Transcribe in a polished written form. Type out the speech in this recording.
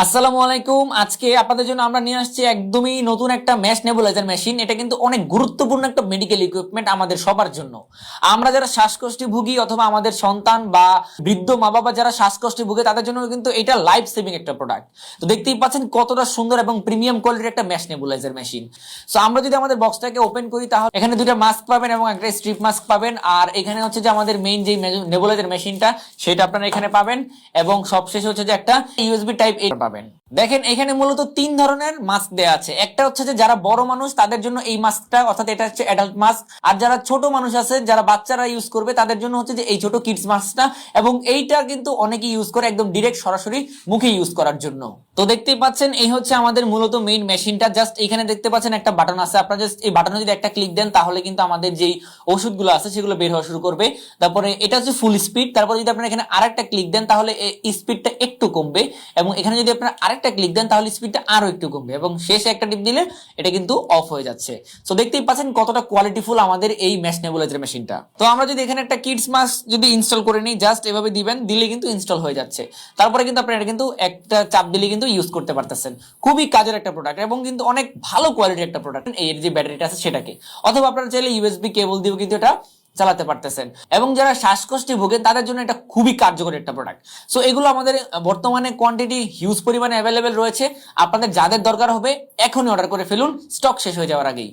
আসসালামু আলাইকুম। আজকে আপনাদের জন্য আমরা নিয়ে আসছি একদমই নতুন একটা ম্যাশ নেবুলাইজার মেশিন। এটা কিন্তু অনেক গুরুত্বপূর্ণ একটা মেডিকেল ইকুইপমেন্ট আমাদের সবার জন্য। আমরা যারা শ্বাসকষ্টে ভুগি অথবা আমাদের সন্তান বা বৃদ্ধ মা বাবা যারা শ্বাসকষ্টে ভুগে তাদের জন্য কিন্তু এটা লাইফ সেভিং একটা প্রোডাক্ট। তো দেখতেই পাচ্ছেন কতটা সুন্দর এবং প্রিমিয়াম কোয়ালিটির একটা ম্যাশ নেবুলাইজার মেশিন। সো আমরা যদি আমাদের বক্সটাকে ওপেন করি তাহলে এখানে দুইটা মাস্ক পাবেন এবং একটা স্ট্রিপ মাস্ক পাবেন। আর এখানে হচ্ছে যে আমাদের মেইন যে নেবুলাইজার মেশিনটা সেটা আপনারা এখানে পাবেন এবং সবশেষে হচ্ছে যে একটা ইউএসবি টাইপ এ পাবেন। দেখেন এখানে মূলত তিন ধরনের মাস্ক দেয়া আছে। একটা হচ্ছে যে যারা বড় মানুষ তাদের জন্য এই মাস্কটা, অর্থাৎ এটা হচ্ছে অ্যাডাল্ট মাস্ক। আর যারা ছোট মানুষ আছে, যারা বাচ্চারা ইউজ করবে তাদের জন্য হচ্ছে যে এই ছোট কিডস মাস্কটা। এবং এইটা কিন্তু অনেকে ইউজ করে একদম ডিরেক্ট সরাসরি মুখে ইউজ করার জন্য। তো দেখতেই পাচ্ছেন এই হচ্ছে আমাদের মূলত মেইন মেশিনটা। জাস্ট এখানে দেখতে পাচ্ছেন একটা বাটন আছে, আপনারা জাস্ট এই বাটনে যদি একটা ক্লিক দেন তাহলে কিন্তু আমাদের যেই ওষুধগুলো আছে সেগুলো বের হওয়া শুরু করবে। তারপরে এটা হচ্ছে ফুল স্পিড। তারপরে যদি আপনারা এখানে আরেকটা ক্লিক দেন তাহলে এই স্পিডটা একটু কমবে এবং এখানে যদি আপনারা আরেকটা ক্লিক দেন তাহলে স্পিডটা আরো একটু কমবে এবং শেষে একটা টিপ দিলে এটা কিন্তু অফ হয়ে যাচ্ছে। সো দেখতেই পাচ্ছেন কতটা কোয়ালিটিফুল আমাদের এই ম্যাশ নেবুলাইজার মেশিনটা। তো আমরা যদি এখানে একটা কিডস মাস্ক যদি ইনস্টল করে নিই, জাস্ট এভাবে দিবেন, দিলে কিন্তু ইনস্টল হয়ে যাচ্ছে। তারপরে কিন্তু আপনারা এটা কিন্তু একটা চাপ দিলে কিন্তু ইউজ করতে পারতেছেন। খুবই কাজের একটা প্রোডাক্ট এবং কিন্তু অনেক ভালো কোয়ালিটির একটা প্রোডাক্ট। এর যে ব্যাটারিটা আছে সেটাকে, অথবা আপনারা চাইলে ইউএসবি কেবল দিয়েও কিন্তু এটা চালাতে পারতেছেন। এবং যারা শ্বাসকষ্টে ভোগেন তাদের জন্য এটা খুবই কার্যকরী একটা প্রোডাক্ট। সো এগুলো আমাদের বর্তমানে কোয়ান্টিটি হিউজ পরিমাণে অ্যাভেলেবেল রয়েছে। আপনাদের যাদের দরকার হবে এখনই অর্ডার করে ফেলুন, স্টক শেষ হয়ে যাওয়ার আগেই।